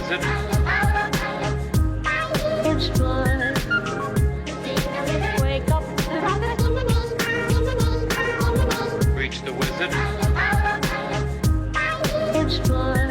wizard. It's blood. Wake up. Reach the wizard. It's blood.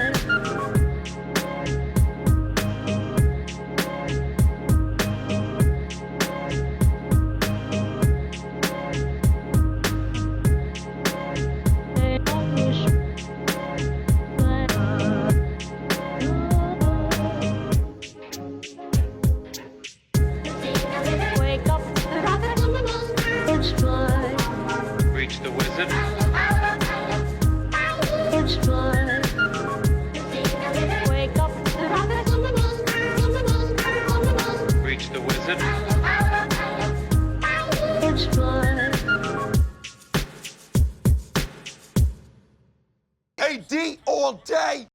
Wake up. It's blood. Reach the wizard. It's blood. Wake up. Reach the wizard. It's blood. AD all day.